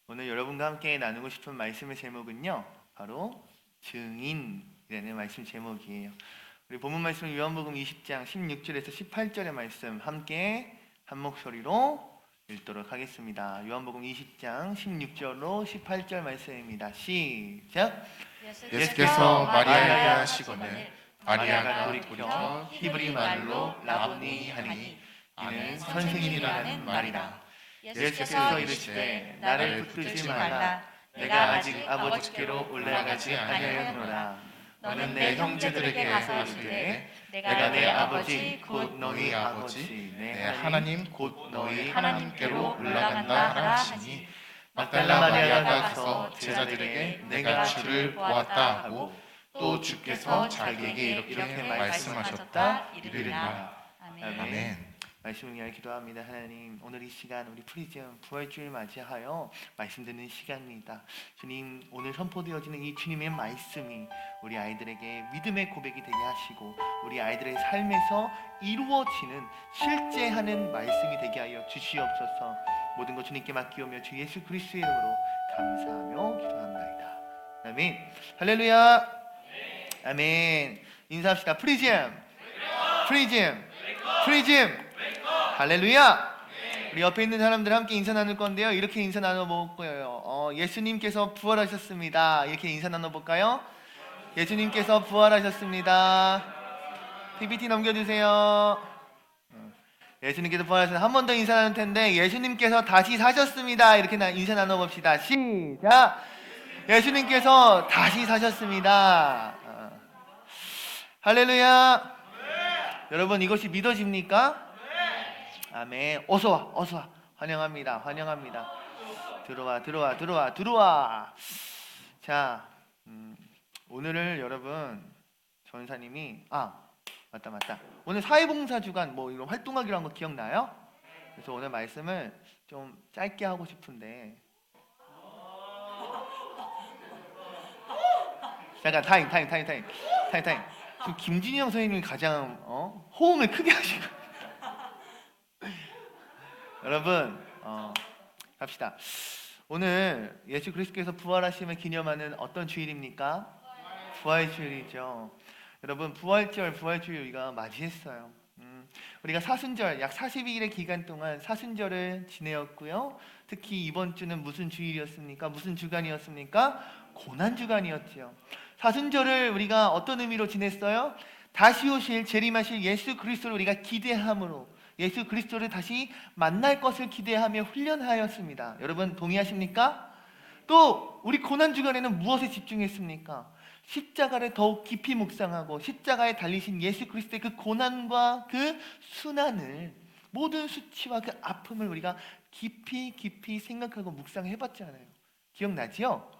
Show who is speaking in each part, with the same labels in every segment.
Speaker 1: 오늘 여러분과 함께 나누고 싶은 말씀의 제목은요, 바로 증인이라는 말씀 제목이에요. 우리 본문 말씀 요한복음 20장 16절에서 18절의 말씀 함께 한 목소리로 읽도록 하겠습니다. 요한복음 20장 16절로 18절 말씀입니다. 시작.
Speaker 2: 예수께서 마리아에게 하시거늘
Speaker 1: 마리아가
Speaker 2: 마리아가 돌이켜 히브리 말로 라보니 하니 이는 선생님이라는 말이라.
Speaker 1: 예수께서 이르시되 나를 붙들지 말라. 내가 아직 아버지께로 올라가지 아니하였노라.
Speaker 2: 너는 내 형제들에게 가서 이르되
Speaker 1: 내가 내 아버지 곧 너희 아버지
Speaker 2: 내 하나님 곧 너희 하나님께로 올라간다 하라 하시니
Speaker 1: 막달라
Speaker 2: 막달라
Speaker 1: 마리아가
Speaker 2: 마리아가
Speaker 1: 가서
Speaker 2: 가서 제자들에게 내가 주를 보았다 하고 또 주께서 자기에게 이렇게 말씀하셨다 이르리라. 아멘.
Speaker 1: 말씀을 위하여 기도합니다. 하나님, 오늘 이 시간 우리 프리즘 부활주일 맞이하여 말씀 듣는 시간입니다. 주님, 오늘 선포되어지는 이 주님의 말씀이 우리 아이들에게 믿음의 고백이 되게 하시고 우리 아이들의 삶에서 이루어지는 실제하는 말씀이 되게 하여 주시옵소서. 모든 것 주님께 맡기오며 주 예수 그리스도의 이름으로 감사하며 기도합니다. 아멘. 할렐루야. 아멘. 인사합시다. 프리즘, 프리즘, 프리즘. 할렐루야. 우리 옆에 있는 사람들 함께 인사 나눌 건데요, 이렇게 인사 나눠볼 거예요. 예수님께서 부활하셨습니다. 이렇게 인사 나눠볼까요? 예수님께서 부활하셨습니다. PPT 넘겨주세요. 예수님께서 부활하셨습니다. 한 번 더 인사 나눌 텐데, 예수님께서 다시 사셨습니다. 이렇게 인사 나눠봅시다. 시작. 예수님께서 다시 사셨습니다. 할렐루야. 여러분, 이것이 믿어집니까? 아멘. 어서와, 어서와. 환영합니다. 환영합니다. 들어와, 들어와, 들어와, 들어와. 자, 오늘을 여러분 전사님이 맞다. 오늘 사회봉사 주간 뭐 이런 활동하기로 한 거 기억나요? 그래서 오늘 말씀을 좀 짧게 하고 싶은데, 잠깐 타임. 지금 김진영 선생님이 가장 호응을 크게 하시고. 여러분, 갑시다. 오늘 예수 그리스도께서 부활하심을 기념하는 어떤 주일입니까? 부활주일이죠. 여러분, 부활주일 우리가 맞이했어요. 우리가 사순절 약 42일의 기간 동안 사순절을 지내었고요. 특히 이번 주는 무슨 주일이었습니까? 무슨 주간이었습니까? 고난주간이었지요. 사순절을 우리가 어떤 의미로 지냈어요? 다시 오실 재림하실 예수 그리스도를 우리가 기대함으로 예수 그리스도를 다시 만날 것을 기대하며 훈련하였습니다. 여러분 동의하십니까? 또 우리 고난주간에는 무엇에 집중했습니까? 십자가를 더욱 깊이 묵상하고 십자가에 달리신 예수 그리스도의 그 고난과 그 순환을, 모든 수치와 그 아픔을 우리가 깊이 생각하고 묵상해봤잖아요. 기억나지요?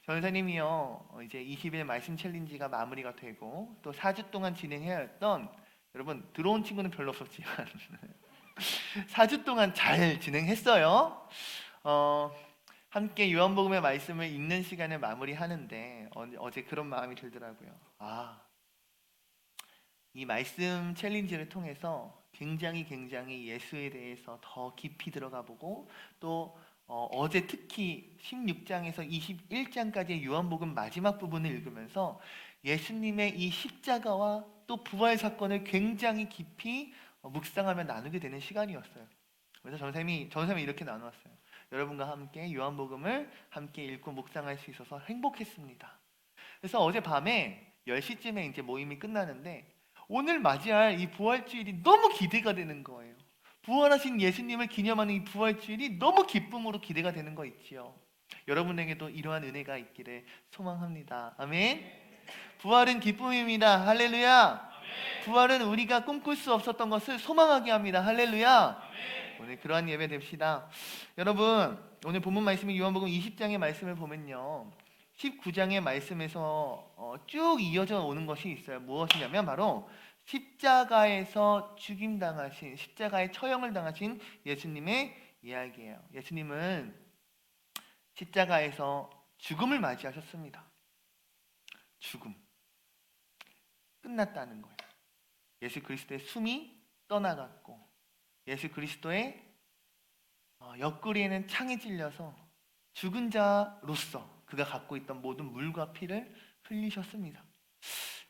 Speaker 1: 전사님이요, 이제 20일 말씀 챌린지가 마무리가 되고 또 4주 동안 진행해야 했던, 여러분 들어온 친구는 별로 없었지만 4주 동안 잘 진행했어요. 함께 요한복음의 말씀을 읽는 시간을 마무리하는데 어제 그런 마음이 들더라고요. 이 말씀 챌린지를 통해서 굉장히 예수에 대해서 더 깊이 들어가 보고, 또 어제 특히 16장에서 21장까지의 요한복음 마지막 부분을 읽으면서 예수님의 이 십자가와 또 부활 사건을 굉장히 깊이 묵상하며 나누게 되는 시간이었어요. 그래서 전쌤이 이렇게 나누었어요. 여러분과 함께 요한복음을 함께 읽고 묵상할 수 있어서 행복했습니다. 그래서 어제 밤에 10시쯤에 이제 모임이 끝나는데, 오늘 맞이할 이 부활주일이 너무 기대가 되는 거예요. 부활하신 예수님을 기념하는 이 부활주일이 너무 기쁨으로 기대가 되는 거 있지요. 여러분에게도 이러한 은혜가 있기를 소망합니다. 아멘. 부활은 기쁨입니다. 할렐루야. 부활은 우리가 꿈꿀 수 없었던 것을 소망하게 합니다. 할렐루야. 오늘 그러한 예배 됩시다. 여러분, 오늘 본문 말씀이 요한복음 20장의 말씀을 보면요, 19장의 말씀에서 쭉 이어져 오는 것이 있어요. 무엇이냐면 바로 십자가에서 죽임당하신, 십자가에 처형을 당하신 예수님의 이야기예요. 예수님은 십자가에서 죽음을 맞이하셨습니다. 죽음, 끝났다는 거예요. 예수 그리스도의 숨이 떠나갔고 예수 그리스도의 옆구리에는 창이 찔려서 죽은 자로서 그가 갖고 있던 모든 물과 피를 흘리셨습니다.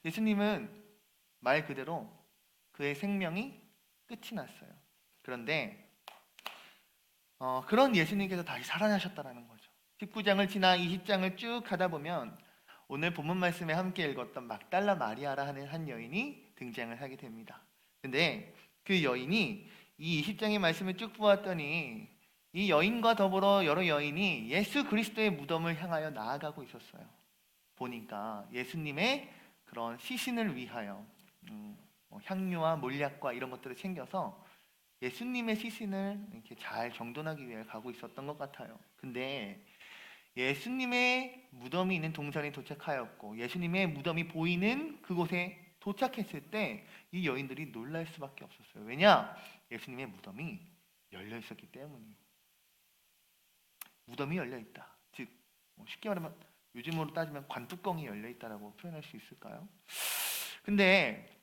Speaker 1: 예수님은 말 그대로 그의 생명이 끝이 났어요. 그런데 그런 예수님께서 다시 살아나셨다라는 거죠. 19장을 지나 20장을 쭉 가다 보면 오늘 본문 말씀에 함께 읽었던 막달라 마리아라 하는 한 여인이 등장을 하게 됩니다. 근데 그 여인이 이 20장의 말씀을 쭉 보았더니 이 여인과 더불어 여러 여인이 예수 그리스도의 무덤을 향하여 나아가고 있었어요. 보니까 예수님의 그런 시신을 위하여 향유와 몰약과 이런 것들을 챙겨서 예수님의 시신을 이렇게 잘 정돈하기 위해 가고 있었던 것 같아요. 근데 예수님의 무덤이 있는 동산에 도착하였고 예수님의 무덤이 보이는 그곳에 도착했을 때 이 여인들이 놀랄 수밖에 없었어요. 왜냐? 예수님의 무덤이 열려 있었기 때문이에요. 무덤이 열려 있다. 즉 쉽게 말하면 요즘으로 따지면 관뚜껑이 열려 있다라고 표현할 수 있을까요? 근데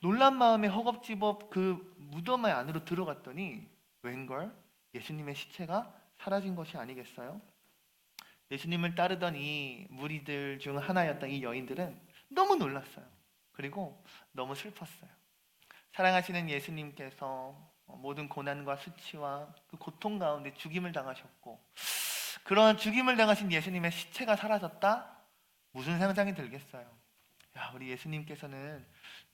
Speaker 1: 놀란 마음에 허겁지겁 그 무덤 안으로 들어갔더니 웬걸? 예수님의 시체가 사라진 것이 아니겠어요? 예수님을 따르던 이 무리들 중 하나였던 이 여인들은 너무 놀랐어요. 그리고 너무 슬펐어요. 사랑하시는 예수님께서 모든 고난과 수치와 그 고통 가운데 죽임을 당하셨고 그런 죽임을 당하신 예수님의 시체가 사라졌다? 무슨 상상이 들겠어요? 야, 우리 예수님께서는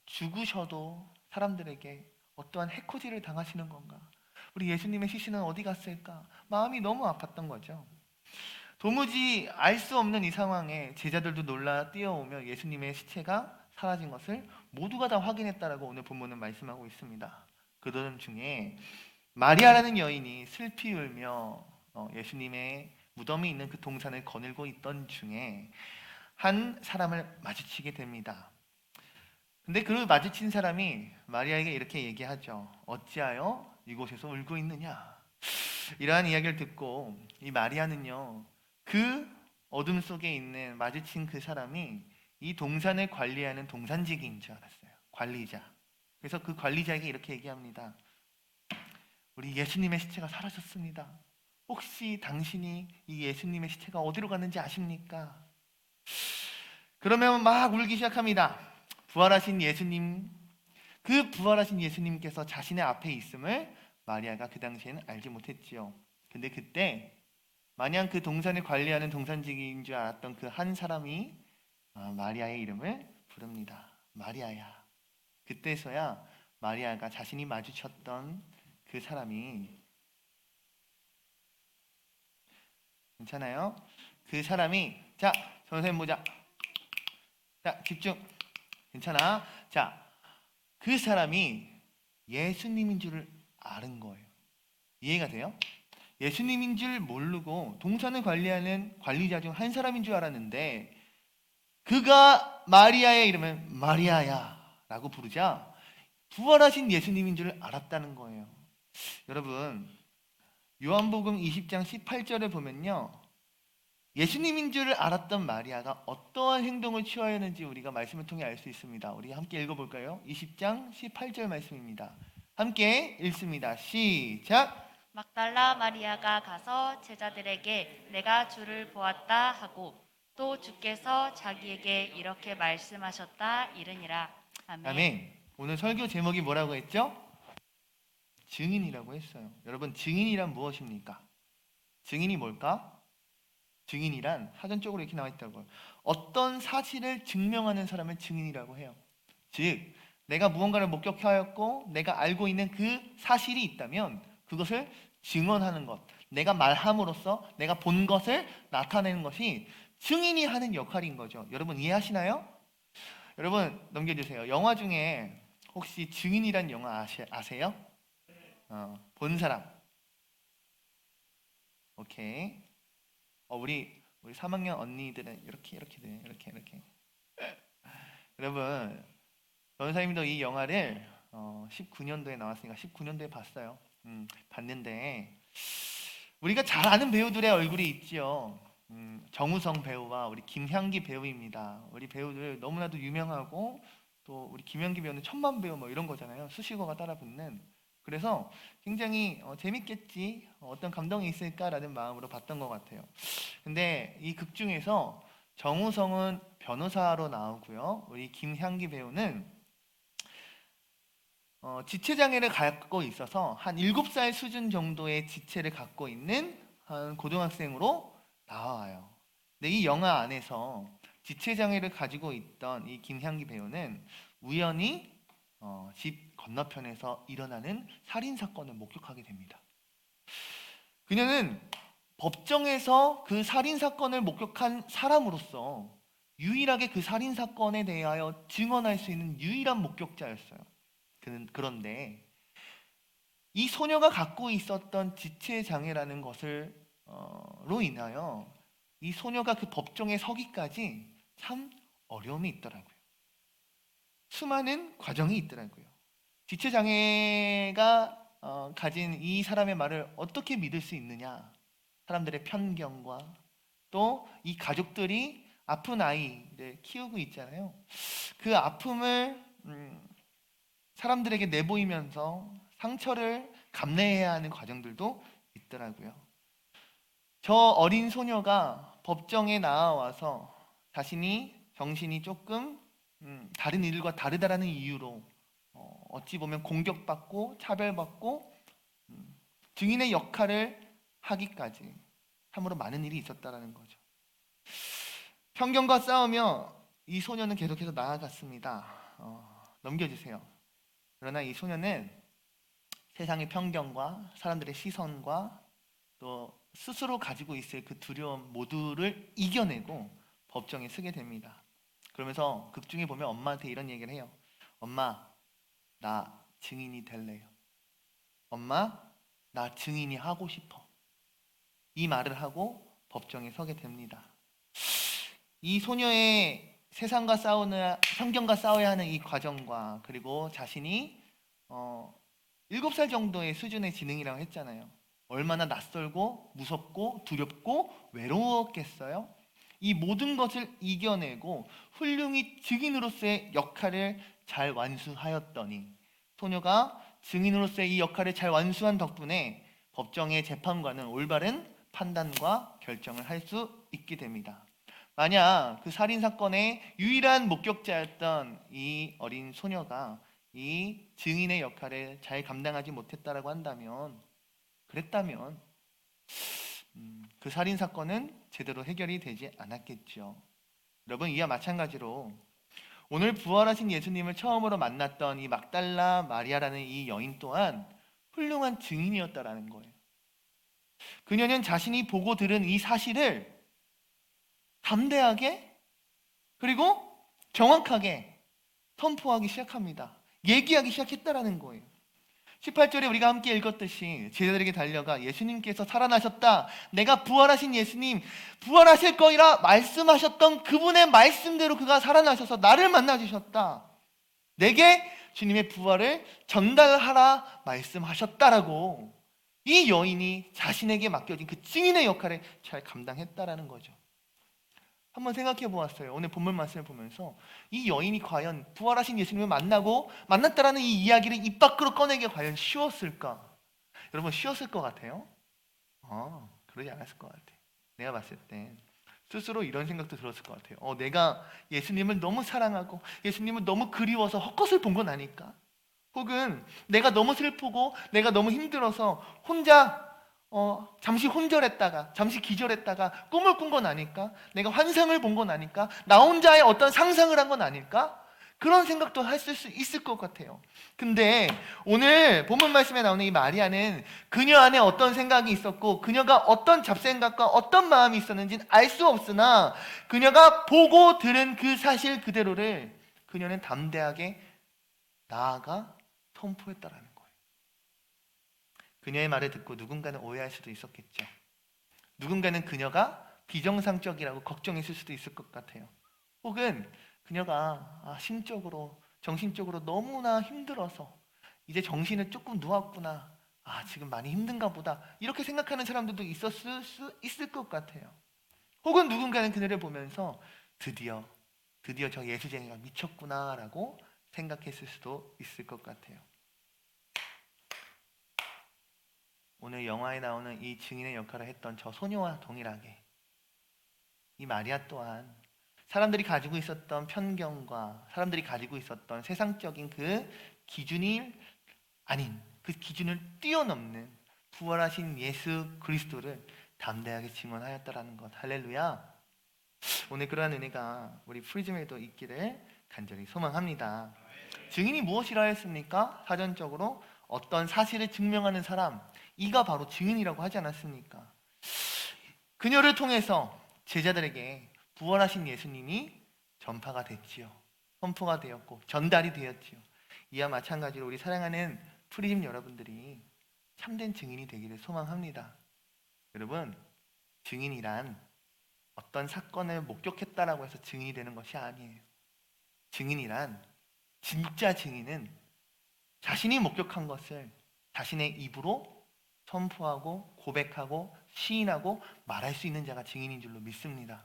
Speaker 1: 죽으셔도 사람들에게 어떠한 해코지를 당하시는 건가? 우리 예수님의 시신은 어디 갔을까? 마음이 너무 아팠던 거죠. 도무지 알 수 없는 이 상황에 제자들도 놀라 뛰어오며 예수님의 시체가 사라진 것을 모두가 다 확인했다라고 오늘 본문은 말씀하고 있습니다. 그들 중에 마리아라는 여인이 슬피 울며 예수님의 무덤이 있는 그 동산을 거닐고 있던 중에 한 사람을 마주치게 됩니다. 근데 그 마주친 사람이 마리아에게 이렇게 얘기하죠. 어찌하여 이곳에서 울고 있느냐? 이러한 이야기를 듣고 이 마리아는요, 그 어둠 속에 있는 마주친 그 사람이 이 동산을 관리하는 동산지기인 줄 알았어요. 관리자. 그래서 그 관리자에게 이렇게 얘기합니다. 우리 예수님의 시체가 사라졌습니다. 혹시 당신이 이 예수님의 시체가 어디로 갔는지 아십니까? 그러면 막 울기 시작합니다. 부활하신 예수님, 그 부활하신 예수님께서 자신의 앞에 있음을 마리아가 그 당시에는 알지 못했지요. 근데 그때 마냥 그 동산을 관리하는 동산지기인 줄 알았던 그 한 사람이 마리아의 이름을 부릅니다. 마리아야. 그때서야 마리아가 자신이 마주쳤던 그 사람이 괜찮아요? 그 사람이 자, 선생님 보자. 자, 집중. 괜찮아? 자, 그 사람이 예수님인 줄을 아는 거예요. 이해가 돼요? 예수님인 줄 모르고 동산을 관리하는 관리자 중 한 사람인 줄 알았는데 그가 마리아의 이름을 마리아야 라고 부르자 부활하신 예수님인 줄 알았다는 거예요. 여러분, 요한복음 20장 18절에 보면요, 예수님인 줄 알았던 마리아가 어떠한 행동을 취하였는지 우리가 말씀을 통해 알 수 있습니다. 우리 함께 읽어볼까요? 20장 18절 말씀입니다. 함께 읽습니다. 시작!
Speaker 2: 막달라 마리아가 가서 제자들에게 내가 주를 보았다 하고 또 주께서 자기에게 이렇게 말씀하셨다 이르니라. 아멘.
Speaker 1: 아멘. 오늘 설교 제목이 뭐라고 했죠? 증인이라고 했어요. 여러분, 증인이란 무엇입니까? 증인이 뭘까? 증인이란 사전적으로 이렇게 나와 있다고요. 어떤 사실을 증명하는 사람을 증인이라고 해요. 즉, 내가 무언가를 목격하였고 내가 알고 있는 그 사실이 있다면 그것을 증언하는 것, 내가 말함으로써 내가 본 것을 나타내는 것이 증인이 하는 역할인 거죠. 여러분 이해하시나요? 여러분 넘겨주세요. 영화 중에 혹시 증인이란 영화 아세요? 본 사람. 오케이. 우리 3학년 언니들은 이렇게 돼. 이렇게. 여러분, 변호사님도 이 영화를 19년도에 나왔으니까 19년도에 봤어요. 봤는데 우리가 잘 아는 배우들의 얼굴이 있지요. 정우성 배우와 우리 김향기 배우입니다. 우리 배우들 너무나도 유명하고 또 우리 김향기 배우는 천만 배우 뭐 이런 거잖아요. 수식어가 따라 붙는. 그래서 굉장히 재밌겠지, 어떤 감동이 있을까라는 마음으로 봤던 것 같아요. 근데 이 극 중에서 정우성은 변호사로 나오고요. 우리 김향기 배우는 지체장애를 갖고 있어서 한 7살 수준 정도의 지체를 갖고 있는 한 고등학생으로 나와요. 근데 이 영화 안에서 지체장애를 가지고 있던 이 김향기 배우는 우연히 집 건너편에서 일어나는 살인사건을 목격하게 됩니다. 그녀는 법정에서 그 살인사건을 목격한 사람으로서 유일하게 그 살인사건에 대하여 증언할 수 있는 유일한 목격자였어요. 그런데 이 소녀가 갖고 있었던 지체장애라는 것을 로 인하여 이 소녀가 그 법정에 서기까지 참 어려움이 있더라고요. 수많은 과정이 있더라고요. 지체장애가 가진 이 사람의 말을 어떻게 믿을 수 있느냐? 사람들의 편견과 또 이 가족들이 아픈 아이를 키우고 있잖아요. 그 아픔을 사람들에게 내보이면서 상처를 감내해야 하는 과정들도 있더라고요. 저 어린 소녀가 법정에 나와서 자신이 정신이 조금 다른 이들과 다르다라는 이유로 어찌 보면 공격받고 차별받고 증인의 역할을 하기까지 참으로 많은 일이 있었다라는 거죠. 편견과 싸우며 이 소녀는 계속해서 나아갔습니다. 넘겨주세요. 그러나 이 소녀는 세상의 편견과 사람들의 시선과 또 스스로 가지고 있을 그 두려움 모두를 이겨내고 법정에 서게 됩니다. 그러면서 극 중에 보면 엄마한테 이런 얘기를 해요. 엄마, 나 증인이 될래요. 엄마, 나 증인이 하고 싶어. 이 말을 하고 법정에 서게 됩니다. 이 소녀의 세상과 싸우는, 편견과 싸워야 하는 이 과정과 그리고 자신이 7살 정도의 수준의 지능이라고 했잖아요. 얼마나 낯설고 무섭고 두렵고 외로웠겠어요? 이 모든 것을 이겨내고 훌륭히 증인으로서의 역할을 잘 완수하였더니 소녀가 증인으로서의 이 역할을 잘 완수한 덕분에 법정의 재판관은 올바른 판단과 결정을 할 수 있게 됩니다. 만약 그 살인사건의 유일한 목격자였던 이 어린 소녀가 이 증인의 역할을 잘 감당하지 못했다라고 한다면, 그랬다면 그 살인사건은 제대로 해결이 되지 않았겠죠. 여러분, 이와 마찬가지로 오늘 부활하신 예수님을 처음으로 만났던 이 막달라 마리아라는 이 여인 또한 훌륭한 증인이었다라는 거예요. 그녀는 자신이 보고 들은 이 사실을 담대하게 그리고 정확하게 선포하기 시작합니다. 얘기하기 시작했다라는 거예요. 18절에 우리가 함께 읽었듯이 제자들에게 달려가 예수님께서 살아나셨다, 내가 부활하신 예수님 부활하실 거이라 말씀하셨던 그분의 말씀대로 그가 살아나셔서 나를 만나주셨다, 내게 주님의 부활을 전달하라 말씀하셨다라고 이 여인이 자신에게 맡겨진 그 증인의 역할을 잘 감당했다라는 거죠. 한번 생각해 보았어요. 오늘 본문 말씀을 보면서 이 여인이 과연 부활하신 예수님을 만났다라는 이 이야기를 입 밖으로 꺼내기가 과연 쉬웠을까? 여러분, 쉬웠을 것 같아요? 그러지 않았을 것 같아요. 내가 봤을 때 스스로 이런 생각도 들었을 것 같아요. 내가 예수님을 너무 사랑하고 예수님을 너무 그리워서 헛것을 본 건 아닐까? 혹은 내가 너무 슬프고 내가 너무 힘들어서 혼자 잠시 혼절했다가 잠시 기절했다가 꿈을 꾼 건 아닐까? 내가 환상을 본 건 아닐까? 나 혼자의 어떤 상상을 한 건 아닐까? 그런 생각도 했을 수 있을 것 같아요. 근데 오늘 본문 말씀에 나오는 이 마리아는 그녀 안에 어떤 생각이 있었고 그녀가 어떤 잡생각과 어떤 마음이 있었는지는 알 수 없으나 그녀가 보고 들은 그 사실 그대로를 그녀는 담대하게 나아가 선포했다라는 거예요. 그녀의 말을 듣고 누군가는 오해할 수도 있었겠죠. 누군가는 그녀가 비정상적이라고 걱정했을 수도 있을 것 같아요. 혹은 그녀가 심적으로 정신적으로 너무나 힘들어서 이제 정신을 조금 놓았구나, 지금 많이 힘든가 보다, 이렇게 생각하는 사람들도 있었을 수 있을 것 같아요. 혹은 누군가는 그녀를 보면서 드디어 저 예수쟁이가 미쳤구나 라고 생각했을 수도 있을 것 같아요. 오늘 영화에 나오는 이 증인의 역할을 했던 저 소녀와 동일하게 이 마리아 또한 사람들이 가지고 있었던 편견과 사람들이 가지고 있었던 세상적인 그 기준이 아닌 그 기준을 뛰어넘는 부활하신 예수 그리스도를 담대하게 증언하였다라는 것. 할렐루야. 오늘 그러한 은혜가 우리 프리즘에도 있기를 간절히 소망합니다. 증인이 무엇이라 했습니까? 사전적으로 어떤 사실을 증명하는 사람, 이가 바로 증인이라고 하지 않았습니까? 그녀를 통해서 제자들에게 부활하신 예수님이 전파가 됐지요. 선포가 되었고 전달이 되었지요. 이와 마찬가지로 우리 사랑하는 프리즘 여러분들이 참된 증인이 되기를 소망합니다. 여러분, 증인이란 어떤 사건을 목격했다라고 해서 증인이 되는 것이 아니에요. 증인이란 진짜 증인은 자신이 목격한 것을 자신의 입으로 선포하고 고백하고 시인하고 말할 수 있는 자가 증인인 줄로 믿습니다.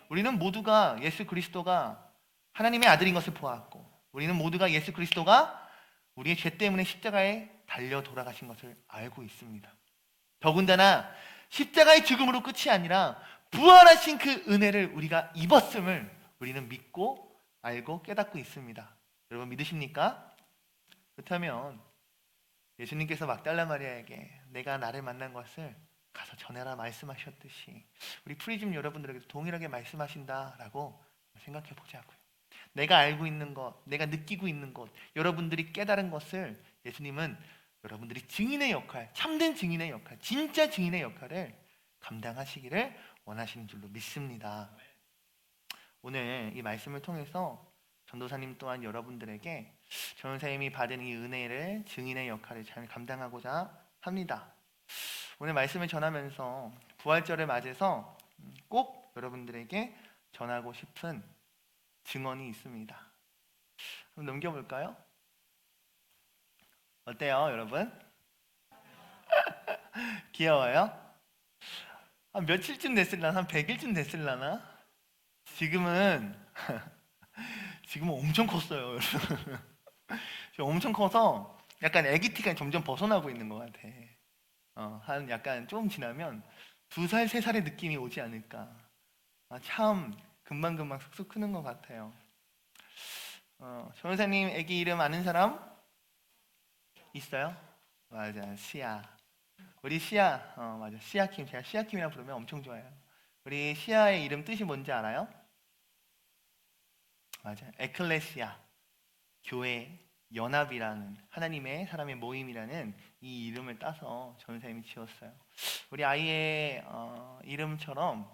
Speaker 1: 우리는 모두가 예수 그리스도가 하나님의 아들인 것을 보았고 우리는 모두가 예수 그리스도가 우리의 죄 때문에 십자가에 달려 돌아가신 것을 알고 있습니다. 더군다나 십자가의 죽음으로 끝이 아니라 부활하신 그 은혜를 우리가 입었음을 우리는 믿고 알고 깨닫고 있습니다. 여러분 믿으십니까? 그렇다면 예수님께서 막달라 마리아에게 내가 나를 만난 것을 가서 전해라 말씀하셨듯이 우리 프리즘 여러분들에게도 동일하게 말씀하신다라고 생각해 보자고요. 내가 알고 있는 것, 내가 느끼고 있는 것, 여러분들이 깨달은 것을 예수님은 여러분들이 증인의 역할, 참된 증인의 역할, 진짜 증인의 역할을 감당하시기를 원하시는 줄로 믿습니다. 오늘 이 말씀을 통해서 전도사님 또한 여러분들에게 전도사님이 받은 이 은혜를 증인의 역할을 잘 감당하고자 합니다. 오늘 말씀을 전하면서 부활절을 맞아서 꼭 여러분들에게 전하고 싶은 증언이 있습니다. 한번 넘겨볼까요? 어때요, 여러분? 귀여워요? 한 며칠쯤 됐을라나? 한 100일쯤 됐을라나? 지금은 엄청 컸어요, 여러분. 지금 엄청 커서 약간 애기티가 점점 벗어나고 있는 것 같아. 한 약간 좀 지나면 2살, 3살의 느낌이 오지 않을까. 참 금방금방 쑥쑥 크는 것 같아요. 전도사님 애기 이름 아는 사람 있어요? 맞아, 시아. 우리 시아, 맞아, 시아킴. 제가 시아킴이라 부르면 엄청 좋아해요. 우리 시아의 이름 뜻이 뭔지 알아요? 맞아, 에클레시아, 교회, 연합이라는 하나님의 사람의 모임이라는 이 이름을 따서 전도사님이 지었어요. 우리 아이의 이름처럼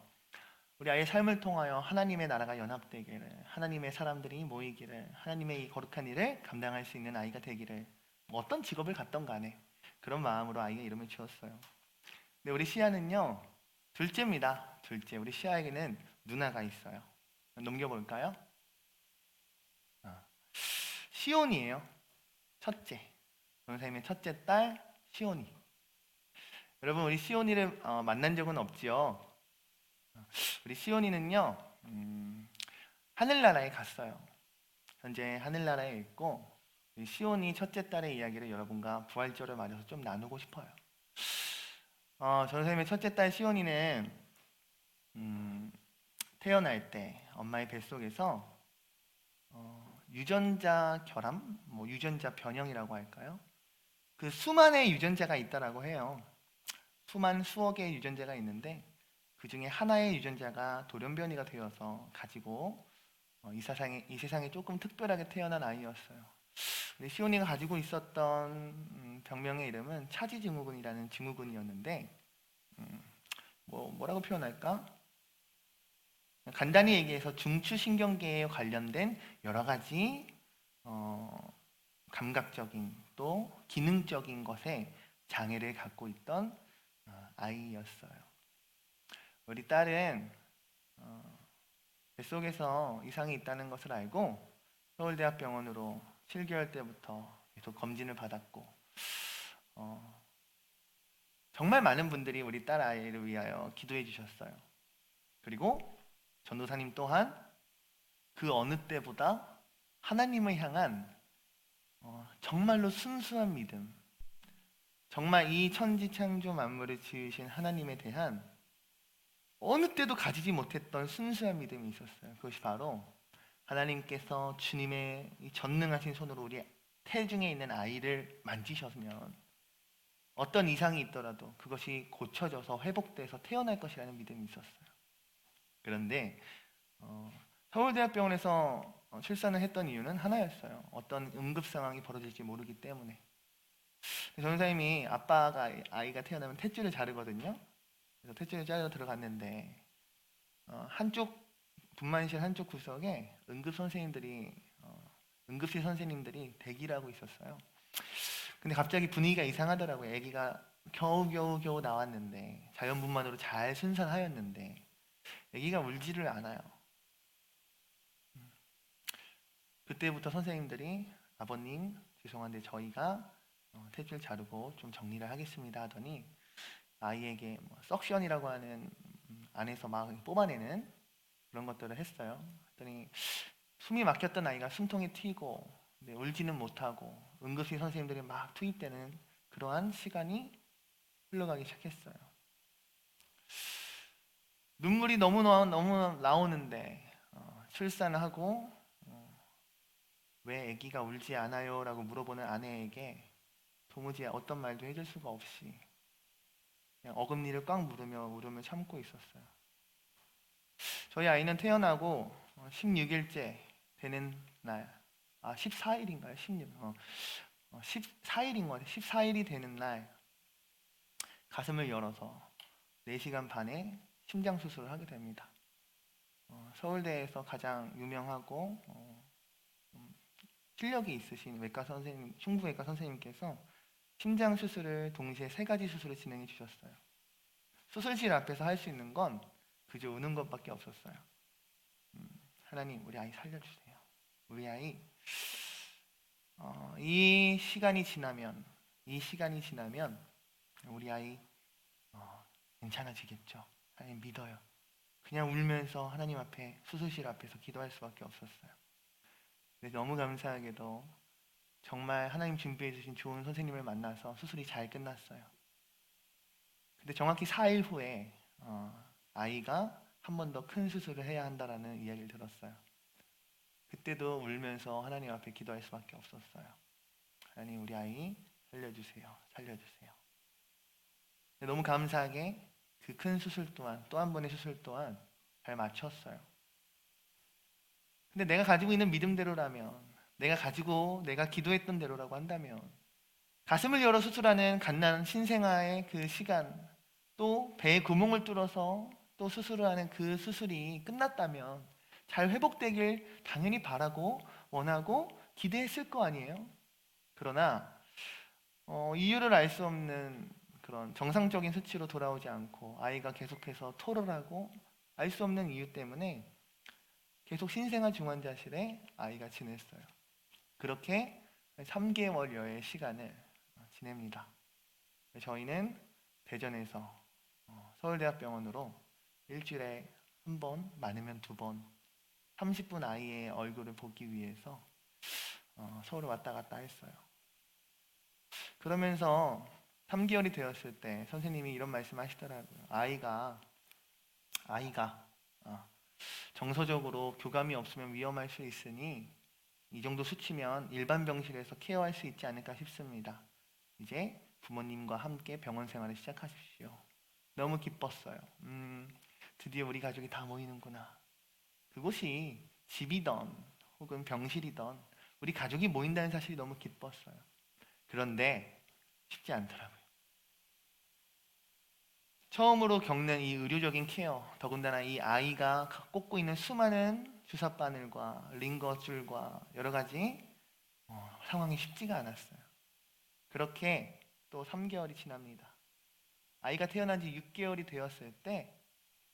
Speaker 1: 우리 아이의 삶을 통하여 하나님의 나라가 연합되기를, 하나님의 사람들이 모이기를, 하나님의 이 거룩한 일을 감당할 수 있는 아이가 되기를, 뭐 어떤 직업을 갖던 간에 그런 마음으로 아이가 이름을 지었어요. 근데 우리 시아는요, 둘째입니다. 둘째. 우리 시아에게는 누나가 있어요. 넘겨볼까요? 시온이에요. 첫째. 선생님의 첫째 딸 시온이. 여러분 우리 시온이를 만난 적은 없지요. 우리 시온이는요 하늘나라에 갔어요. 현재 하늘나라에 있고 우리 시온이 첫째 딸의 이야기를 여러분과 부활절을 맞아서 좀 나누고 싶어요. 선생님의 첫째 딸 시온이는 태어날 때 엄마의 뱃속에서 유전자 결함, 뭐 유전자 변형이라고 할까요? 그 수만의 유전자가 있다라고 해요. 수억의 유전자가 있는데 그 중에 하나의 유전자가 돌연변이가 되어서 가지고 이 세상에 조금 특별하게 태어난 아이였어요. 시온이가 가지고 있었던 병명의 이름은 차지증후군이라는 증후군이었는데 뭐라고 표현할까? 간단히 얘기해서 중추신경계에 관련된 여러 가지 감각적인 또 기능적인 것에 장애를 갖고 있던 아이였어요. 우리 딸은 뱃속에서 이상이 있다는 것을 알고 서울대학병원으로 7개월 때부터 계속 검진을 받았고 정말 많은 분들이 우리 딸 아이를 위하여 기도해 주셨어요. 그리고 전도사님 또한 그 어느 때보다 하나님을 향한 정말로 순수한 믿음, 정말 이 천지 창조 만물을 지으신 하나님에 대한 어느 때도 가지지 못했던 순수한 믿음이 있었어요. 그것이 바로 하나님께서 주님의 이 전능하신 손으로 우리 태중에 있는 아이를 만지셨으면 어떤 이상이 있더라도 그것이 고쳐져서 회복돼서 태어날 것이라는 믿음이 있었어요. 그런데 서울대학병원에서 출산을 했던 이유는 하나였어요. 어떤 응급 상황이 벌어질지 모르기 때문에. 전사님이 아빠가 아이가 태어나면 탯줄을 자르거든요. 그래서 탯줄을 자르러 들어갔는데 한쪽 분만실 한쪽 구석에 응급실 선생님들이 대기를 하고 있었어요. 근데 갑자기 분위기가 이상하더라고요. 아기가 겨우 나왔는데 자연분만으로 잘 순산하였는데 아기가 울지를 않아요. 그때부터 선생님들이 아버님 죄송한데 저희가 탯줄 자르고 좀 정리를 하겠습니다 하더니 아이에게 석션이라고 하는 안에서 막 뽑아내는 그런 것들을 했어요. 그랬더니 숨이 막혔던 아이가 숨통이 튀고 울지는 못하고 응급실 선생님들이 막 투입되는 그러한 시간이 흘러가기 시작했어요. 눈물이 너무 나오는데 출산을 하고 왜 아기가 울지 않아요? 라고 물어보는 아내에게 도무지 어떤 말도 해줄 수가 없이 그냥 어금니를 꽉 물으며 울음을 참고 있었어요. 저희 아이는 태어나고 16일째 되는 날, 14일인가요? 14일인 것 같아요. 14일이 되는 날 가슴을 열어서 4시간 반의 심장 수술을 하게 됩니다. 서울대에서 가장 유명하고 실력이 있으신 외과 선생님, 흉부외과 선생님께서 심장 수술을 동시에 3가지 수술을 진행해 주셨어요. 수술실 앞에서 할 수 있는 건 그저 우는 것밖에 없었어요. 하나님, 우리 아이 살려주세요. 우리 아이 이 시간이 지나면 우리 아이 괜찮아지겠죠. 하나님 믿어요. 그냥 울면서 하나님 앞에 수술실 앞에서 기도할 수밖에 없었어요. 근데 너무 감사하게도 정말 하나님 준비해 주신 좋은 선생님을 만나서 수술이 잘 끝났어요. 근데 정확히 4일 후에 아이가 한 번 더 큰 수술을 해야 한다라는 이야기를 들었어요. 그때도 울면서 하나님 앞에 기도할 수밖에 없었어요. 하나님 우리 아이 살려주세요. 살려주세요. 너무 감사하게 그 큰 수술 또한 또 한 번의 수술 또한 잘 마쳤어요. 근데 내가 가지고 있는 믿음대로라면 내가 기도했던 대로라고 한다면 가슴을 열어 수술하는 갓난 신생아의 그 시간 또 배에 구멍을 뚫어서 또 수술을 하는 그 수술이 끝났다면 잘 회복되길 당연히 바라고 원하고 기대했을 거 아니에요. 그러나 이유를 알 수 없는 그런 정상적인 수치로 돌아오지 않고 아이가 계속해서 토를 하고 알 수 없는 이유 때문에 계속 신생아 중환자실에 아이가 지냈어요. 그렇게 3개월여의 시간을 지냅니다. 저희는 대전에서 서울대학병원으로 일주일에 한 번, 많으면 2번, 30분 아이의 얼굴을 보기 위해서 서울을 왔다 갔다 했어요. 그러면서 3개월이 되었을 때 선생님이 이런 말씀 하시더라고요. 아이가 정서적으로 교감이 없으면 위험할 수 있으니 이 정도 수치면 일반 병실에서 케어할 수 있지 않을까 싶습니다. 이제 부모님과 함께 병원 생활을 시작하십시오. 너무 기뻤어요. 드디어 우리 가족이 다 모이는구나. 그곳이 집이던 혹은 병실이던 우리 가족이 모인다는 사실이 너무 기뻤어요. 그런데 쉽지 않더라고요. 처음으로 겪는 이 의료적인 케어, 더군다나 이 아이가 꽂고 있는 수많은 주사바늘과 링거줄과 여러 가지 상황이 쉽지가 않았어요. 그렇게 또 3개월이 지납니다. 아이가 태어난 지 6개월이 되었을 때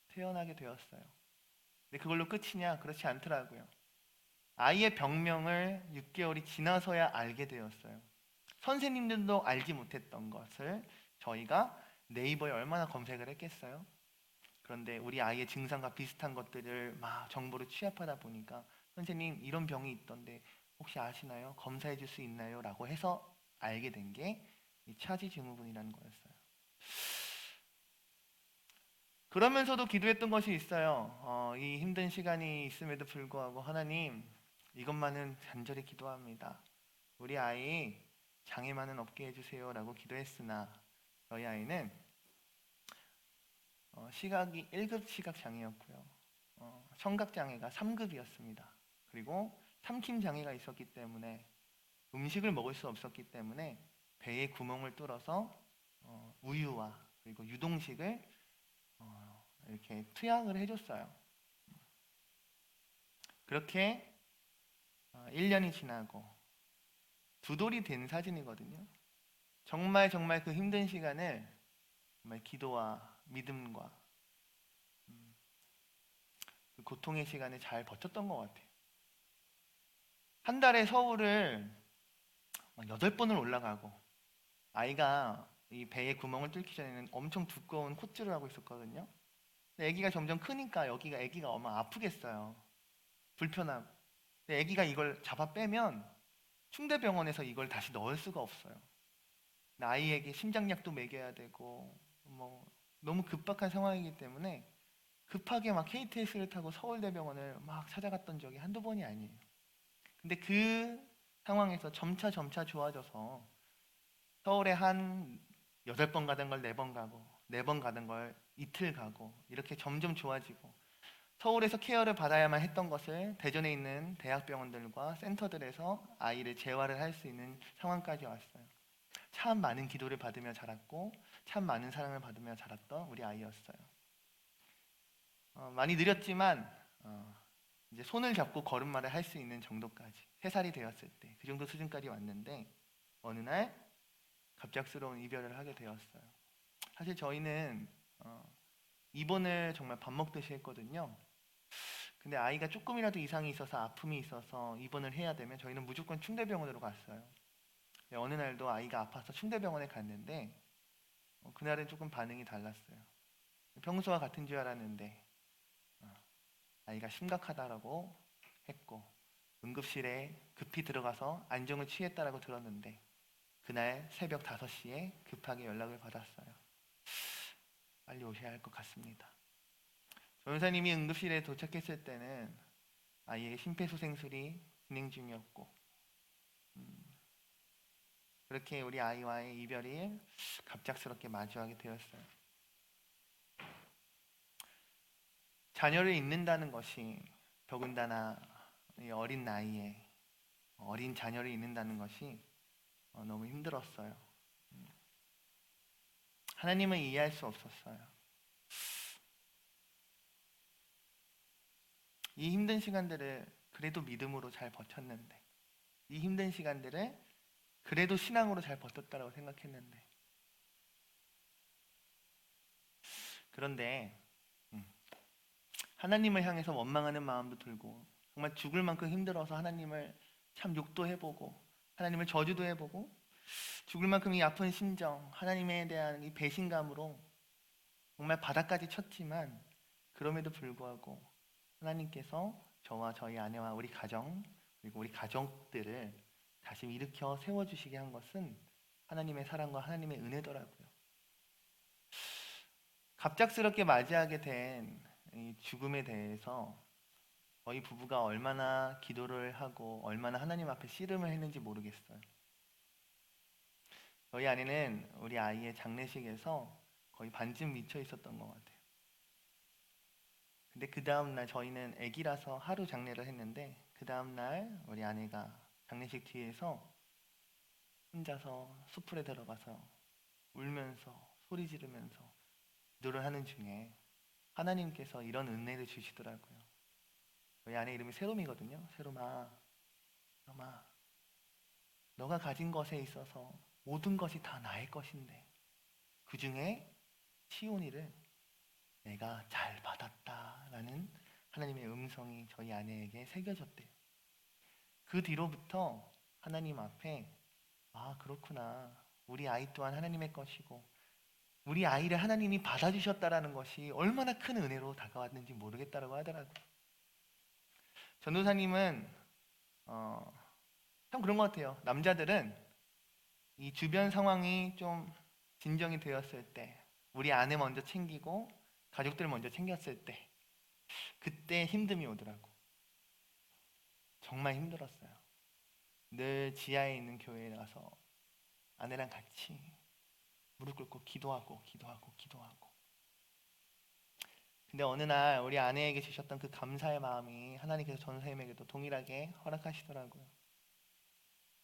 Speaker 1: 태어나게 되었어요. 근데 그걸로 끝이냐? 그렇지 않더라고요. 아이의 병명을 6개월이 지나서야 알게 되었어요. 선생님들도 알지 못했던 것을 저희가 네이버에 얼마나 검색을 했겠어요? 그런데 우리 아이의 증상과 비슷한 것들을 막 정보를 취합하다 보니까 선생님 이런 병이 있던데 혹시 아시나요? 검사해 줄 수 있나요? 라고 해서 알게 된 게 이 차지 증후군이라는 거였어요. 그러면서도 기도했던 것이 있어요. 이 힘든 시간이 있음에도 불구하고 하나님, 이것만은 간절히 기도합니다. 우리 아이 장애만은 없게 해주세요라고 기도했으나 저희 아이는 시각이 1급 시각 장애였고요. 청각 장애가 3급이었습니다. 그리고 삼킴 장애가 있었기 때문에 음식을 먹을 수 없었기 때문에 배에 구멍을 뚫어서 우유와 그리고 유동식을 이렇게 투약을 해줬어요. 그렇게 1년이 지나고 두 돌이 된 사진이거든요. 정말 그 힘든 시간을 정말 기도와 믿음과 그 고통의 시간을 잘 버텼던 것 같아요. 한 달에 서울을 8번을 올라가고, 아이가 이 배에 구멍을 뚫기 전에는 엄청 두꺼운 콧줄을 하고 있었거든요. 근데 아기가 점점 크니까 여기가 아기가 아마 아프겠어요. 불편하고. 근데 아기가 이걸 잡아 빼면 충대병원에서 이걸 다시 넣을 수가 없어요. 아이에게 심장약도 먹여야 되고 뭐 너무 급박한 상황이기 때문에 급하게 막 KTX를 타고 서울대병원을 막 찾아갔던 적이 한두 번이 아니에요. 근데 그 상황에서 점차 좋아져서 서울에 한 8번 가던 걸 4번 가고 4번 가던 걸 이틀 가고 이렇게 점점 좋아지고, 서울에서 케어를 받아야만 했던 것을 대전에 있는 대학병원들과 센터들에서 아이를 재활을 할 수 있는 상황까지 왔어요. 참 많은 기도를 받으며 자랐고 참 많은 사랑을 받으며 자랐던 우리 아이였어요. 많이 느렸지만 이제 손을 잡고 걸음마를 할 수 있는 정도까지 3살이 되었을 때 그 정도 수준까지 왔는데, 어느 날 갑작스러운 이별을 하게 되었어요. 사실 저희는 입원을 정말 밥 먹듯이 했거든요. 근데 아이가 조금이라도 이상이 있어서 아픔이 있어서 입원을 해야 되면 저희는 무조건 충대병원으로 갔어요. 어느 날도 아이가 아파서 충대병원에 갔는데 그날은 조금 반응이 달랐어요. 평소와 같은 줄 알았는데 아이가 심각하다라고 했고, 응급실에 급히 들어가서 안정을 취했다라고 들었는데 그날 새벽 5시에 급하게 연락을 받았어요. 빨리 오셔야 할 것 같습니다. 변호사님이 응급실에 도착했을 때는 아이에게 심폐소생술이 진행 중이었고, 그렇게 우리 아이와의 이별이 갑작스럽게 마주하게 되었어요. 자녀를 잃는다는 것이, 더군다나 이 어린 나이에 어린 자녀를 잃는다는 것이 너무 힘들었어요. 하나님은 이해할 수 없었어요. 이 힘든 시간들을 그래도 믿음으로 잘 버텼는데, 이 힘든 시간들을 그래도 신앙으로 잘 버텼다고 생각했는데, 그런데 하나님을 향해서 원망하는 마음도 들고 정말 죽을 만큼 힘들어서 하나님을 참 욕도 해보고 하나님을 저주도 해보고, 죽을 만큼 이 아픈 심정, 하나님에 대한 이 배신감으로 정말 바닥까지 쳤지만, 그럼에도 불구하고 하나님께서 저와 저희 아내와 우리 가정 그리고 우리 가족들을 다시 일으켜 세워주시게 한 것은 하나님의 사랑과 하나님의 은혜더라고요. 갑작스럽게 맞이하게 된 이 죽음에 대해서 저희 부부가 얼마나 기도를 하고 얼마나 하나님 앞에 씨름을 했는지 모르겠어요. 저희 아내는 우리 아이의 장례식에서 거의 반쯤 미쳐 있었던 것 같아요. 근데 그 다음날 저희는 아기라서 하루 장례를 했는데, 그 다음날 우리 아내가 장례식 뒤에서 혼자서 숲풀에 들어가서 울면서 소리 지르면서 기도를 하는 중에 하나님께서 이런 은혜를 주시더라고요. 저희 아내 이름이 세롬이거든요. 세롬아, 세롬아, 너가 가진 것에 있어서 모든 것이 다 나의 것인데 그 중에 시온이를 내가 잘 받았다라는 하나님의 음성이 저희 아내에게 새겨졌대요. 그 뒤로부터 하나님 앞에, 아 그렇구나, 우리 아이 또한 하나님의 것이고 우리 아이를 하나님이 받아주셨다라는 것이 얼마나 큰 은혜로 다가왔는지 모르겠다라고 하더라고요. 전도사님은 참 그런 것 같아요. 남자들은 이 주변 상황이 좀 진정이 되었을 때, 우리 아내 먼저 챙기고 가족들 먼저 챙겼을 때, 그때 힘듦이 오더라고. 정말 힘들었어요. 늘 지하에 있는 교회에 가서 아내랑 같이 무릎 꿇고 기도하고 기도하고 기도하고. 근데 어느 날 우리 아내에게 주셨던 그 감사의 마음이 하나님께서 전사님에게도 동일하게 허락하시더라고요.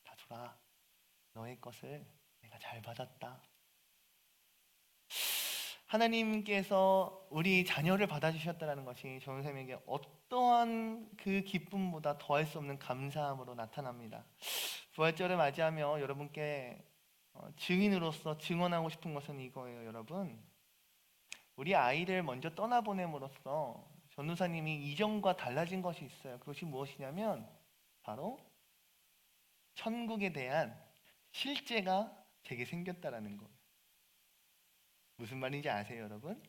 Speaker 1: 다솔아, 너의 것을 내가 잘 받았다. 하나님께서 우리 자녀를 받아주셨다는 것이 전사님에게 어떠한 그 기쁨보다 더할 수 없는 감사함으로 나타납니다. 부활절을 맞이하며 여러분께 증인으로서 증언하고 싶은 것은 이거예요. 여러분, 우리 아이를 먼저 떠나보냄으로써 전도사님이 이전과 달라진 것이 있어요. 그것이 무엇이냐면 바로 천국에 대한 실제가 제게 생겼다라는 거예요. 무슨 말인지 아세요, 여러분?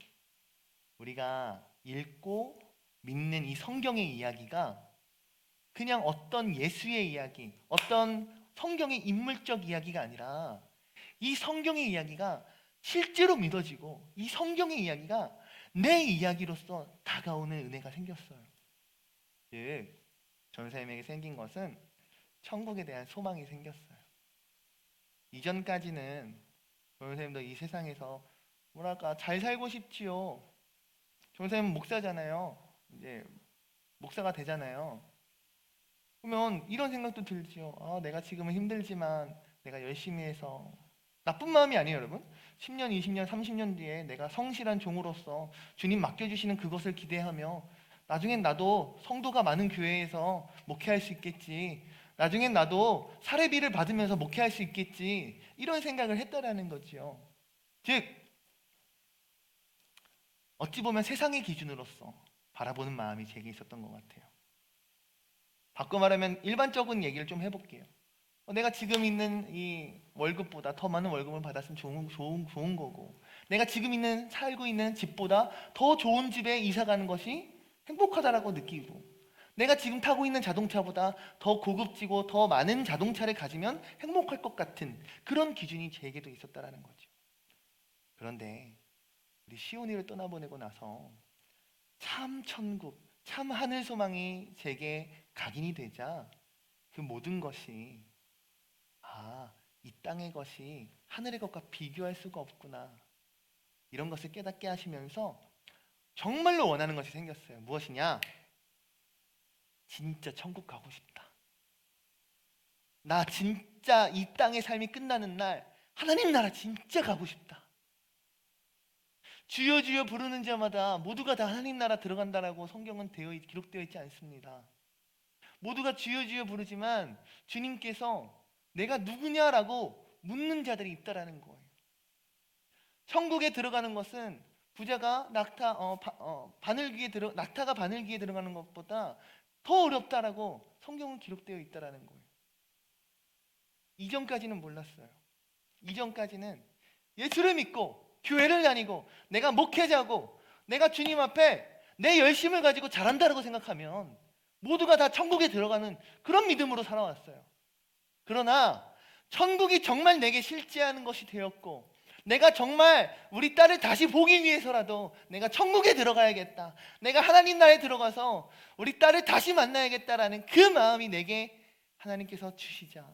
Speaker 1: 우리가 읽고 믿는 이 성경의 이야기가 그냥 어떤 예수의 이야기, 어떤 성경의 인물적 이야기가 아니라 이 성경의 이야기가 실제로 믿어지고 이 성경의 이야기가 내 이야기로서 다가오는 은혜가 생겼어요. 즉, 전사님에게 생긴 것은 천국에 대한 소망이 생겼어요. 이전까지는 전사님도 이 세상에서 뭐랄까 잘 살고 싶지요. 전사님은 목사잖아요. 이제 목사가 되잖아요. 그러면 이런 생각도 들지요. 내가 지금은 힘들지만 내가 열심히 해서, 나쁜 마음이 아니에요, 여러분. 10년, 20년, 30년 뒤에 내가 성실한 종으로서 주님 맡겨주시는 그것을 기대하며 나중엔 나도 성도가 많은 교회에서 목회할 수 있겠지. 나중엔 나도 사례비를 받으면서 목회할 수 있겠지. 이런 생각을 했다라는 거지요. 즉, 어찌 보면 세상의 기준으로서 바라보는 마음이 제게 있었던 것 같아요. 바꿔 말하면 일반적인 얘기를 좀 해볼게요. 내가 지금 있는 이 월급보다 더 많은 월급을 받았으면 좋은 거고, 내가 지금 살고 있는 집보다 더 좋은 집에 이사 가는 것이 행복하다라고 느끼고, 내가 지금 타고 있는 자동차보다 더 고급지고 더 많은 자동차를 가지면 행복할 것 같은 그런 기준이 제게도 있었다라는 거죠. 그런데 우리 시온이를 떠나보내고 나서 참 천국, 참 하늘 소망이 제게 각인이 되자 그 모든 것이 이 땅의 것이 하늘의 것과 비교할 수가 없구나, 이런 것을 깨닫게 하시면서 정말로 원하는 것이 생겼어요. 무엇이냐? 진짜 천국 가고 싶다. 나 진짜 이 땅의 삶이 끝나는 날 하나님 나라 진짜 가고 싶다. 주여 주여 부르는 자마다 모두가 다 하나님 나라 들어간다라고 성경은 기록되어 있지 않습니다. 모두가 주여 주여 부르지만 주님께서 내가 누구냐라고 묻는 자들이 있다라는 거예요. 천국에 들어가는 것은 부자가 낙타가 바늘귀에 들어가는 것보다 더 어렵다라고 성경은 기록되어 있다라는 거예요. 이전까지는 몰랐어요. 이전까지는 예수를 믿고 교회를 다니고 내가 목회자고 내가 주님 앞에 내 열심을 가지고 잘한다라고 생각하면 모두가 다 천국에 들어가는 그런 믿음으로 살아왔어요. 그러나 천국이 정말 내게 실제하는 것이 되었고, 내가 정말 우리 딸을 다시 보기 위해서라도 내가 천국에 들어가야겠다, 내가 하나님 나라에 들어가서 우리 딸을 다시 만나야겠다라는 그 마음이 내게 하나님께서 주시자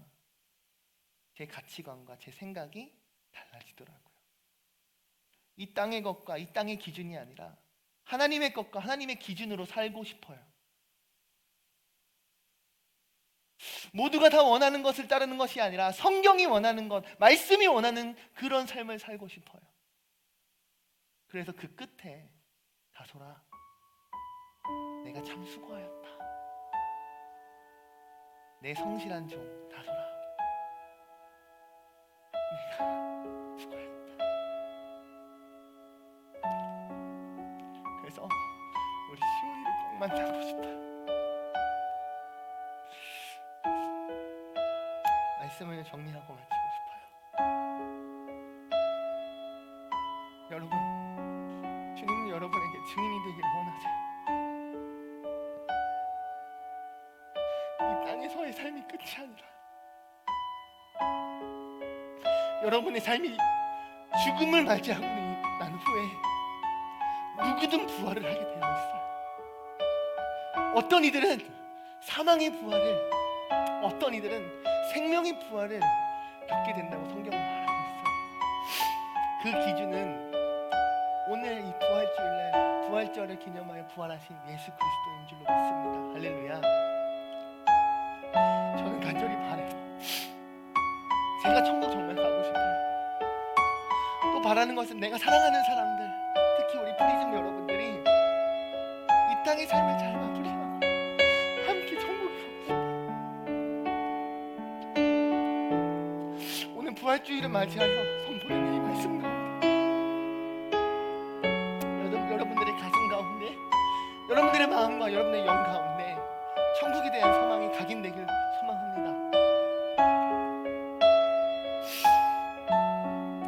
Speaker 1: 제 가치관과 제 생각이 달라지더라고요. 이 땅의 것과 이 땅의 기준이 아니라 하나님의 것과 하나님의 기준으로 살고 싶어요. 모두가 다 원하는 것을 따르는 것이 아니라 성경이 원하는 것, 말씀이 원하는 그런 삶을 살고 싶어요. 그래서 그 끝에 다솔아, 내가 참 수고하였다. 내 성실한 종 다솔아, 내가 수고하였다. 그래서 우리 시온이를 꼭 만나고 싶어요. 말씀을 정리하고 마치고 싶어요. 여러분, 주님은 여러분에게 증인이 되기를 원하세요. 이 땅에서의 삶이 끝이 아니라 여러분의 삶이 죽음을 맞이하고 난 후에 누구든 부활을 하게 되어 있어요. 어떤 이들은 사망의 부활을, 어떤 이들은 생명의 부활을 겪게 된다고 성경은 말하고 있어요. 그 기준은 오늘 이 부활절을 기념하여 부활하신 예수 그리스도인 줄로 믿습니다. 할렐루야. 저는 간절히 바라요. 제가 천국 정말 가고 싶어요. 또 바라는 것은 내가 사랑하는 사람들, 특히 우리 프리즘 여러분들이 이 땅의 삶을 잘 마무리하고 함께 천국에 가고 싶어요. 오늘 부활주의를 맞이하여 선포되는 이 말씀 가운데 여러분들의 가슴 가운데, 여러분들의 마음과 여러분의 영 가운데 천국에 대한 소망이 각인되길 소망합니다.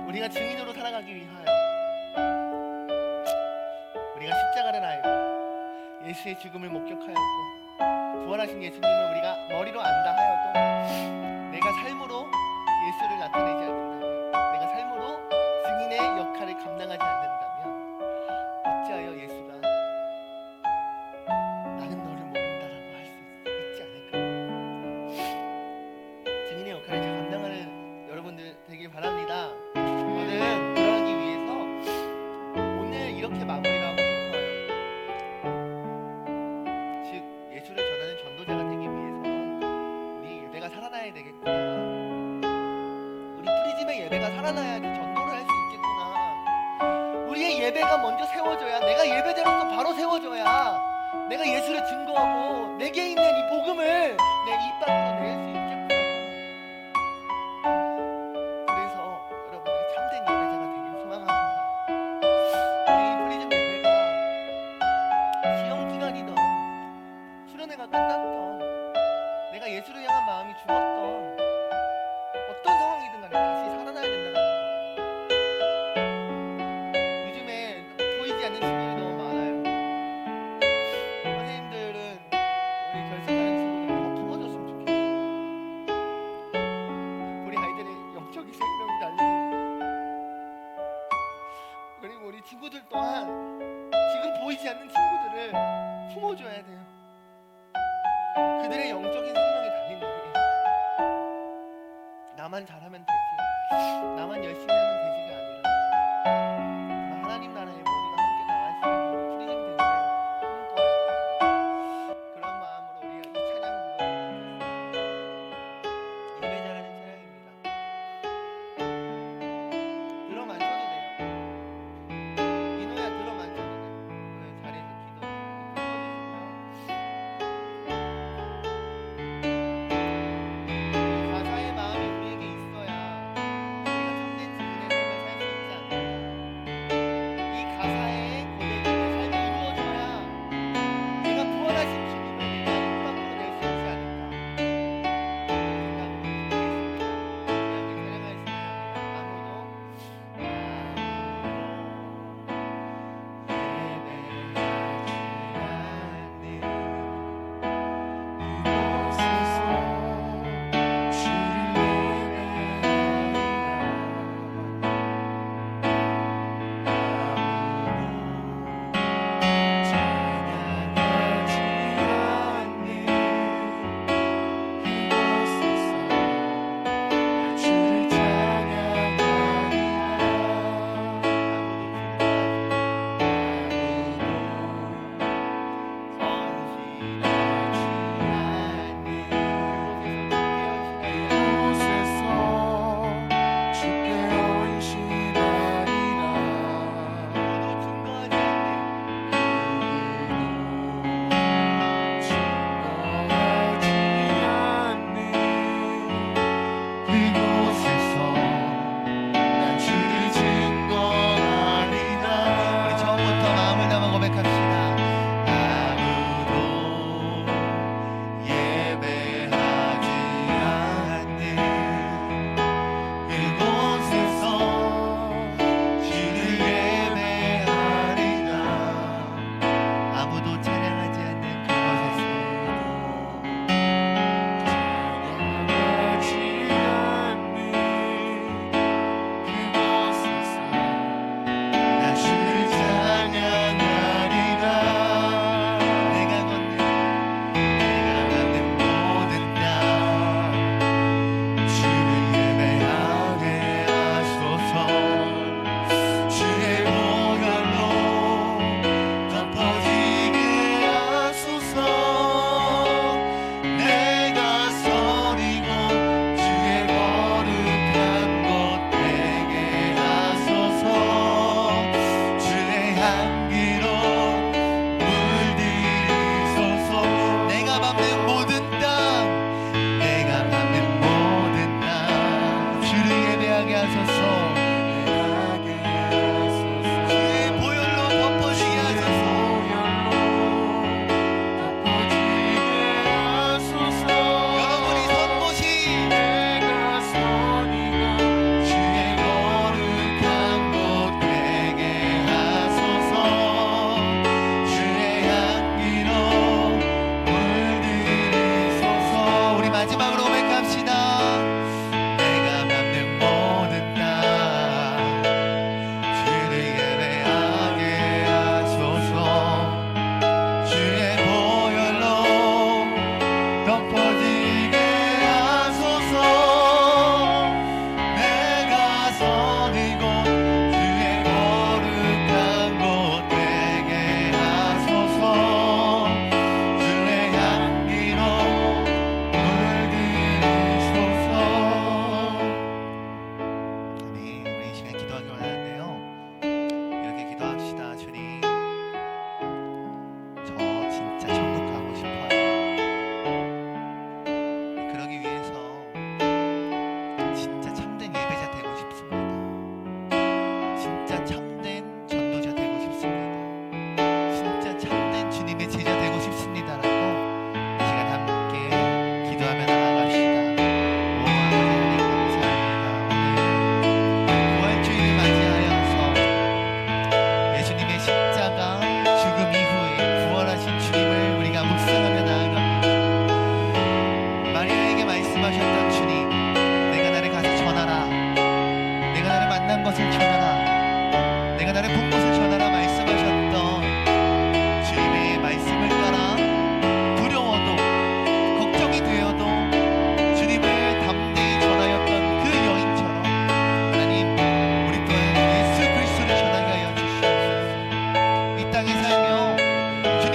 Speaker 1: 우리가 증인으로 살아가기 위하여 우리가 십자가를 알고 예수의 죽음을 목격하였고 부활하신 예수님을 우리가 머리로 안다 하여도 내가 삶으로 예수를 나타내지 않는다면, 내가 삶으로 증인의 역할을 감당하지 않는다면 어찌하여 예수가 나는 너를 모른다라고 할 수 있지 않을까? 증인의 역할을 잘 감당하는 여러분들 되길 바랍니다. 저는 그러기 위해서 오늘 이렇게 마무리를 하고 싶어요. 즉 예수를 전하는 전도자가 되기 위해서는 우리 예배가 살아나야 되겠구나. 우리 프리즘의 예배가 살아나야지 전도를 할 수 있겠구나. 우리의 예배가 먼저 세워져야, 내가 예배자로서 바로 세워져야 내가 예수를 증거하고 내게 있는 이 복음을 내 입 밖으로 낼 수 있겠구나. 그래서 여러분들이 참된 예배자가 되길 소망합니다. 우리 프리즘 예배가 시험 기간이던, 수련회가 끝났던, 내가 예수를 향한 마음이 죽었던 어떤 상황이든 간에 다시 살아나야 된다는 거예요. 요즘에 보이지 않는 친구들이 너무 많아요. 선생님들은 우리 결석하는 친구들 더 품어줬으면 좋겠어요. 우리 아이들의 영적인 생명이 달리는, 그리고 우리 친구들 또한 지금 보이지 않는 친구들을 품어줘야 돼요. 그들의 영적인 생명이 달린 일이에요. 나만 잘하면 되지, 나만 열심히 하면 되지가 아니라 하나님 나라에 모두가 함께 나갈 수 있는 프리즘 되기를 꿈꿔요. 그런 마음으로 우리가 이 찬양을 불러드리겠습니다. 예배자라는 찬양입니다. 들어 만져도 돼요. 이노야 들어 만져도 돼. 오늘 자리에서 기도 가사의 마음이 우리에게 있어야 우리가 참된 증인의 삶을 살 수 있지 않을까. 이 가사의 고백이 내 삶에 이루어져야 내가 부활하신 주님을 내가 입 밖으로 낼 수 있지 않을까. 그런 생각으로 드리겠습니다. 함께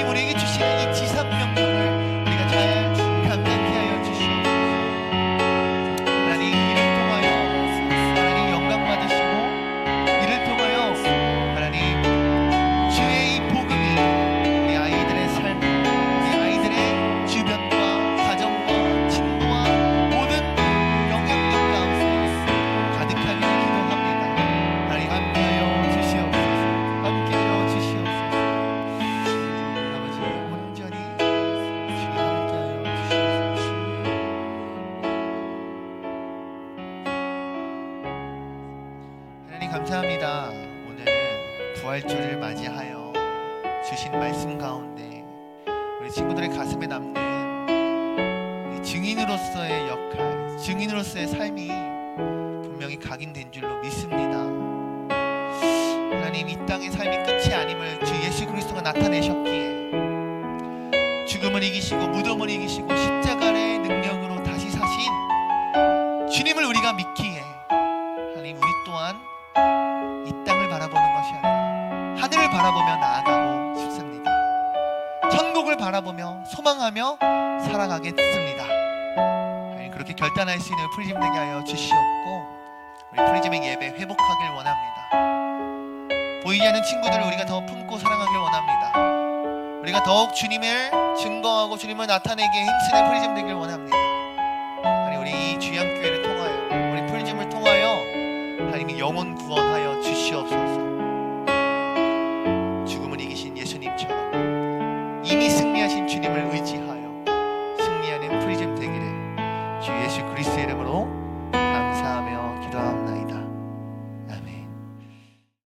Speaker 1: 우리에게 주시는 이 지상명령을 우리가 잘 감당케 하여 주시옵소서. 하나님 이를 통하여 하나님 영광 받으시고, 이를 통하여 하나님 주의 이 복음이 우리 아이들의 삶, 우리 아이들의 주변과 가정과 친구와 모든 영향력 가운데 가득하기를 기도합니다. 하나님 함께하여 주시옵소서. 함께하여 주시옵소서. 아버지 온전히 주님 함께하여 주시옵소서. 하나님 감사합니다. 오늘 부활주를 맞이하여 주신 말씀 가운데 우리 친구들의 가슴에 남는 이 증인으로서의 역할, 증인으로서의 삶이 분명히 각인된 줄로 믿습니다. 하나님 이 땅의 삶이 끝이 아님을 주 예수 그리스도가 나타내셨기에 죽음을 이기시고 무덤을 이기시고 십자가의 능력으로 다시 사신 주님을 우리가 믿기에 하나님 우리 또한 이 땅을 바라보는 것이 아니라 하늘을 바라보며 나아가고 싶습니다. 천국을 바라보며 소망하며 살아가겠습니다. 하나님 그렇게 결단할 수 있는 프리즘 되게 하여 주시옵고 우리 프리즘의 예배 회복하길 원합니다. 보이지 않는 친구들을 우리가 더 품고 사랑하길 원합니다. 우리가 더욱 주님을 증거하고 주님을 나타내기에 힘쓰는 프리즘 되길 원합니다. 하나님 우리 이 주양교회를 통하여 우리 프리즘을 통하여 하나님이 영혼 구원하여 주시옵소서. 죽음을 이기신 예수님처럼 이미 승리하신 주님을 의지하여 승리하는 프리즘 되기를 주 예수 그리스도의 이름으로 감사하며 기도합니다.